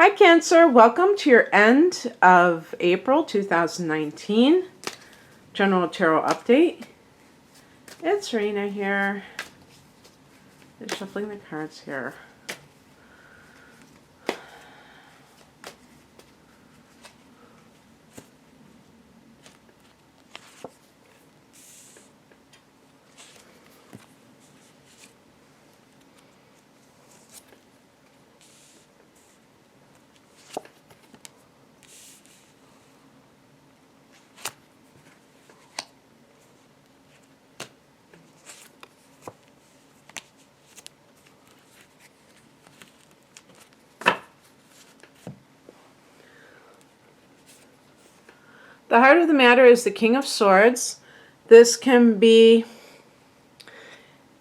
Hi Cancer, welcome to your end of April 2019 General Tarot Update. It's Rena here. Just shuffling the cards here. The heart of the matter is the King of Swords. This can be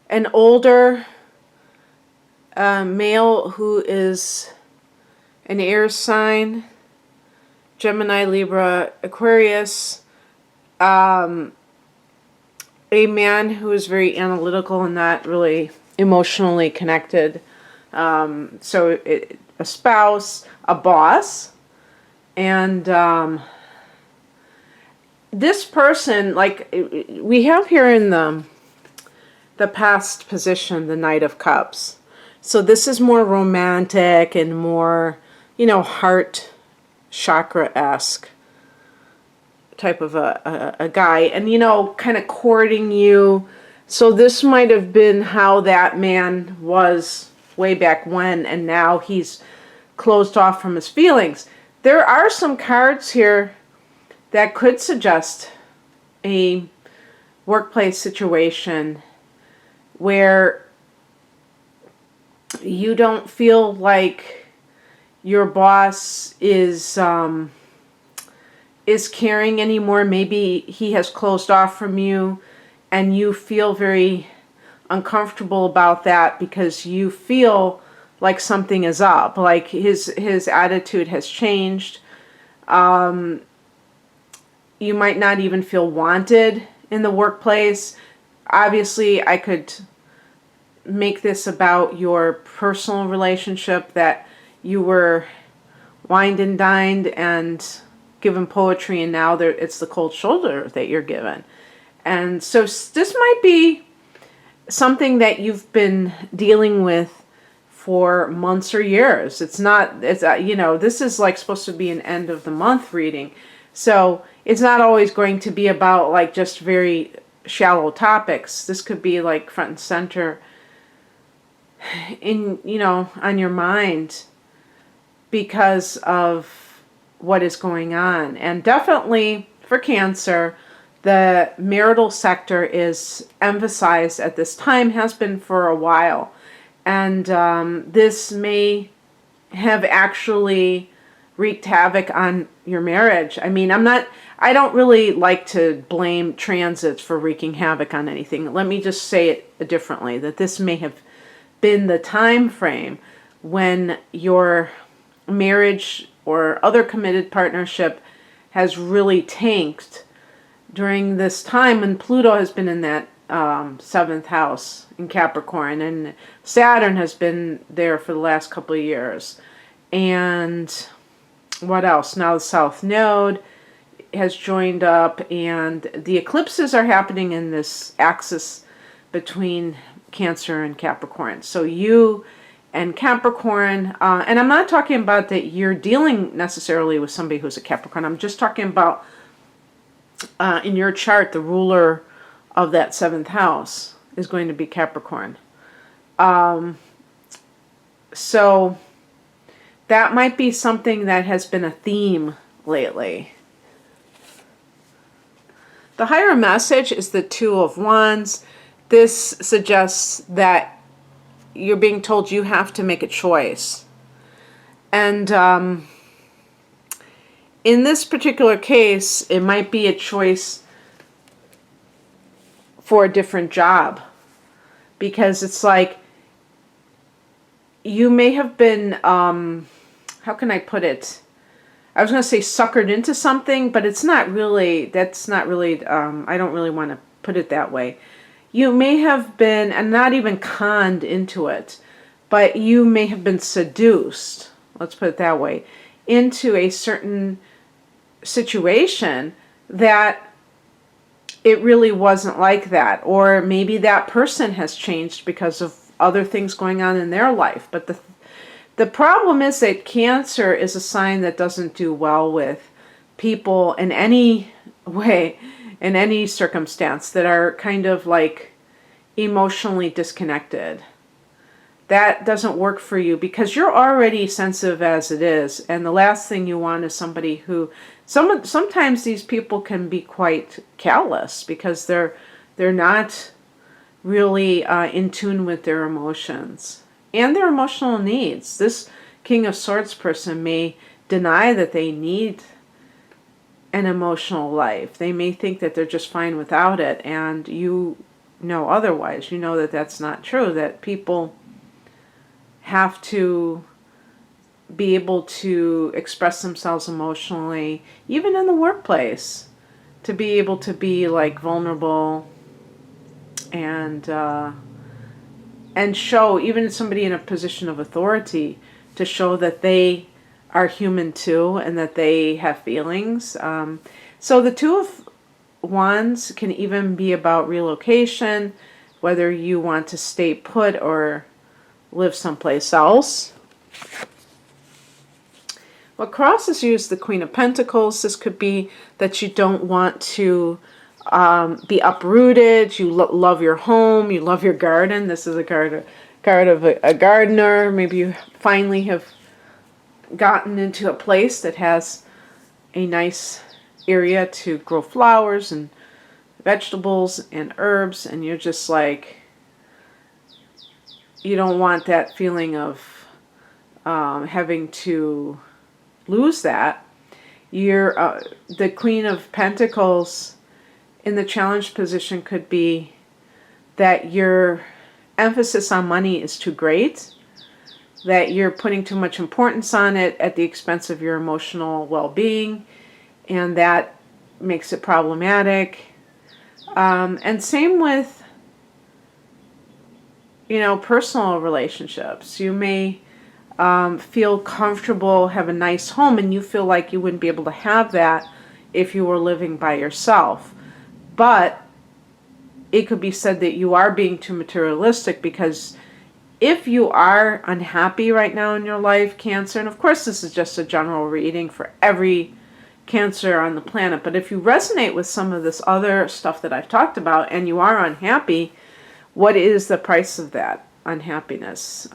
an older male who is an air sign, Gemini, Libra, Aquarius, a man who is very analytical and not really emotionally connected. A spouse, a boss, and this person, like we have here in the past position, the Knight of Cups. So this is more romantic and more, heart chakra-esque type of a guy. And, kind of courting you. So this might have been how that man was way back when, and now he's closed off from his feelings. There are some cards here that could suggest a workplace situation where you don't feel like your boss is caring anymore. Maybe he has closed off from you and you feel very uncomfortable about that because you feel like something is up, like his attitude has changed. You might not even feel wanted in the workplace. Obviously, I could make this about your personal relationship, that you were wined and dined and given poetry, and now it's the cold shoulder that you're given. And so this might be something that you've been dealing with for months or years. This is like supposed to be an end of the month reading. So it's not always going to be about like just very shallow topics. This could be like front and center in, on your mind because of what is going on. And definitely for Cancer, the marital sector is emphasized at this time, has been for a while. And this may have actually wreaked havoc on your marriage. I mean, I don't really like to blame transits for wreaking havoc on anything. Let me just say it differently, that this may have been the time frame when your marriage or other committed partnership has really tanked during this time when Pluto has been in that 7th house in Capricorn, and Saturn has been there for the last couple of years. And what else? Now the South Node has joined up, and the eclipses are happening in this axis between Cancer and Capricorn. So you and Capricorn, and I'm not talking about that you're dealing necessarily with somebody who's a Capricorn. I'm just talking about in your chart, the ruler of that 7th house is going to be Capricorn. So that might be something that has been a theme lately. The higher message is the Two of Wands. This suggests that you're being told you have to make a choice. And in this particular case, it might be a choice for a different job. Because it's like you may have been, how can I put it? I was going to say suckered into something, but it's not really, that's not really, I don't really want to put it that way. You may have been, and not even conned into it, but you may have been seduced, let's put it that way, into a certain situation that it really wasn't like that. Or maybe that person has changed because of other things going on in their life. But the problem is that Cancer is a sign that doesn't do well with people in any way, in any circumstance, that are kind of like emotionally disconnected. That doesn't work for you because you're already sensitive as it is. And the last thing you want is somebody who, sometimes these people can be quite callous because they're not really in tune with their emotions and their emotional needs. This King of Swords person may deny that they need an emotional life. They may think that they're just fine without it, and you know otherwise. You know that that's not true, that people have to be able to express themselves emotionally, even in the workplace, to be able to be like vulnerable and show, even somebody in a position of authority, to show that they are human too and that they have feelings. So the Two of Wands can even be about relocation, whether you want to stay put or live someplace else. What crosses you is the Queen of Pentacles. This could be that you don't want to be uprooted. You love your home. You love your garden. This is a card of a gardener. Maybe you finally have gotten into a place that has a nice area to grow flowers and vegetables and herbs, and you're just like, you don't want that feeling of having to lose that. You're the Queen of Pentacles in the challenged position could be that your emphasis on money is too great, that you're putting too much importance on it at the expense of your emotional well-being, and that makes it problematic. And same with, personal relationships. You may feel comfortable, have a nice home, and you feel like you wouldn't be able to have that if you were living by yourself. But it could be said that you are being too materialistic, because if you are unhappy right now in your life, Cancer, and of course this is just a general reading for every Cancer on the planet, but if you resonate with some of this other stuff that I've talked about and you are unhappy, what is the price of that unhappiness?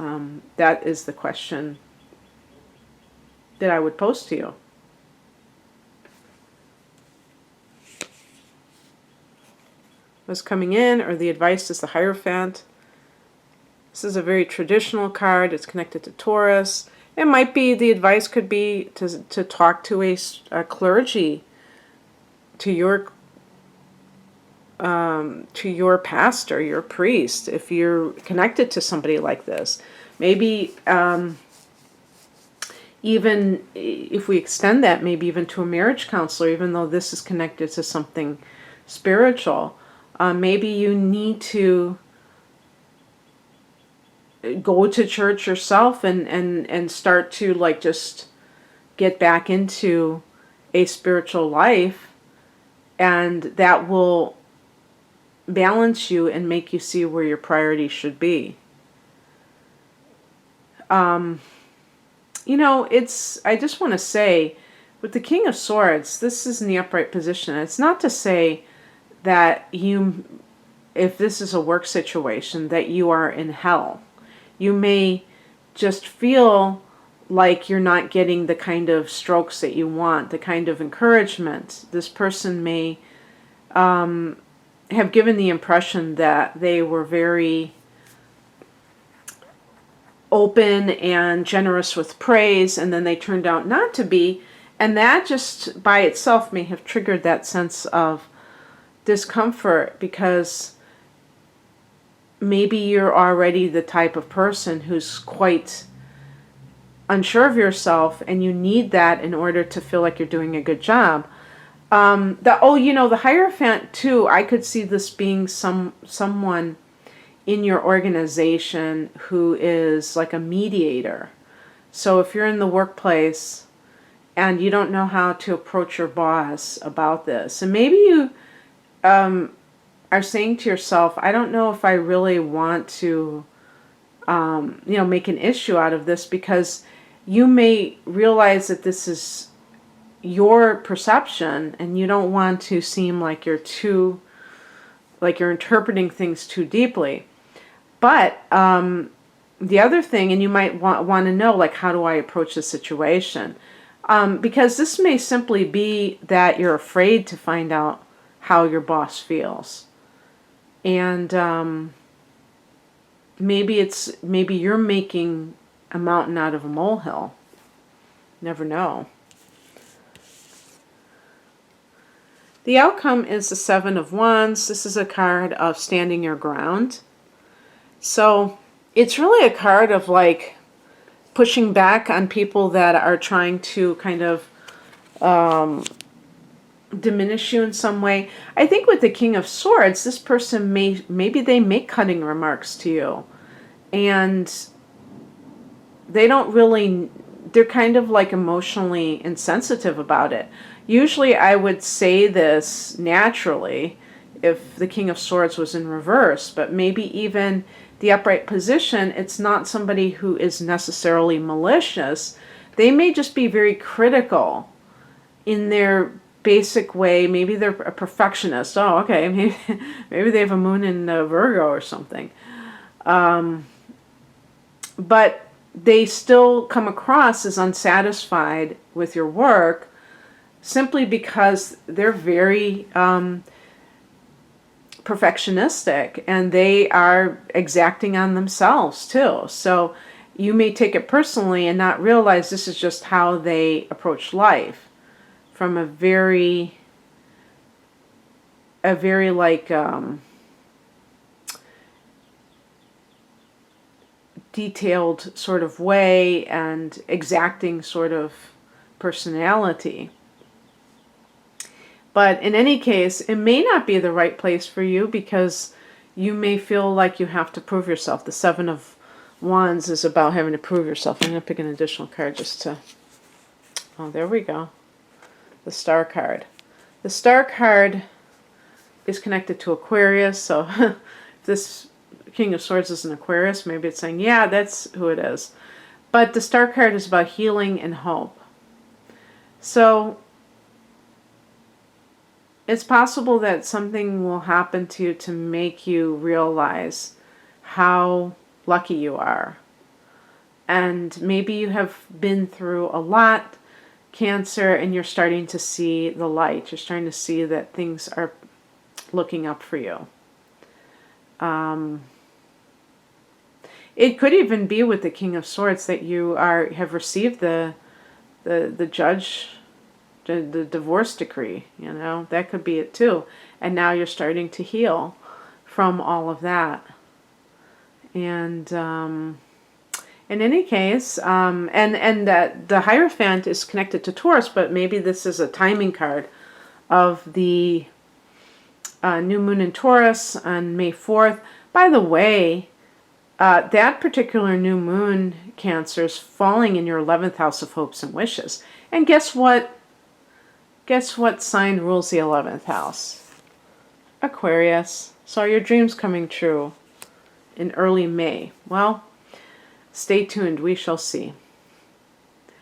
That is the question that I would pose to you. What's coming in, or the advice, is the Hierophant. This is a very traditional card. It's connected to Taurus. It might be, the advice could be to talk to a clergy, to your pastor, your priest, if you're connected to somebody like this. Maybe even if we extend that, maybe even to a marriage counselor, even though this is connected to something spiritual. Maybe you need to go to church yourself and start to like just get back into a spiritual life, and that will balance you and make you see where your priorities should be. I just want to say, with the King of Swords, this is in the upright position. It's not to say that if this is a work situation, that you are in hell. You may just feel like you're not getting the kind of strokes that you want, the kind of encouragement. This person may have given the impression that they were very open and generous with praise, and then they turned out not to be. And that just by itself may have triggered that sense of discomfort, because maybe you're already the type of person who's quite unsure of yourself, and you need that in order to feel like you're doing a good job. The Hierophant too, I could see this being someone in your organization who is like a mediator, So if you're in the workplace and you don't know how to approach your boss about this, and maybe you are saying to yourself, I don't know if I really want to, make an issue out of this, because you may realize that this is your perception and you don't want to seem like you're interpreting things too deeply. But the other thing, and you might want to know, like, how do I approach the situation? Because this may simply be that you're afraid to find out how your boss feels. And maybe you're making a mountain out of a molehill. Never know. The outcome is the Seven of Wands. This is a card of standing your ground. So it's really a card of like pushing back on people that are trying to kind of diminish you in some way. I think with the King of Swords, this person maybe they make cutting remarks to you, and they're kind of like emotionally insensitive about it. Usually I would say this naturally if the King of Swords was in reverse, but maybe even the upright position, it's not somebody who is necessarily malicious. They may just be very critical in their basic way. Maybe they're a perfectionist. Oh, okay, maybe they have a moon in Virgo or something. But they still come across as unsatisfied with your work simply because they're very perfectionistic, and they are exacting on themselves too. So you may take it personally and not realize this is just how they approach life, from a very like detailed sort of way and exacting sort of personality. But in any case, it may not be the right place for you, because you may feel like you have to prove yourself. The Seven of Wands is about having to prove yourself. I'm going to pick an additional card just to... Oh, there we go. The Star card. The Star card is connected to Aquarius, so if this King of Swords is an Aquarius, maybe it's saying, yeah, that's who it is. But the Star card is about healing and hope. So it's possible that something will happen to you to make you realize how lucky you are. And maybe you have been through a lot, Cancer, and you're starting to see the light. You're starting to see that things are looking up for you. It could even be with the King of Swords that you have received the judge, the divorce decree. That could be it too. And now you're starting to heal from all of that. And in any case, and that the Hierophant is connected to Taurus, but maybe this is a timing card of the new moon in Taurus on May 4th. By the way, that particular new moon, Cancer, is falling in your 11th house of hopes and wishes. And guess what? Guess what sign rules the 11th house? Aquarius. So are your dreams coming true in early May? Well, stay tuned. We shall see.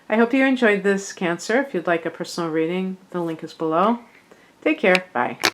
I hope you enjoyed this, Cancer. If you'd like a personal reading, the link is below. Take care. Bye.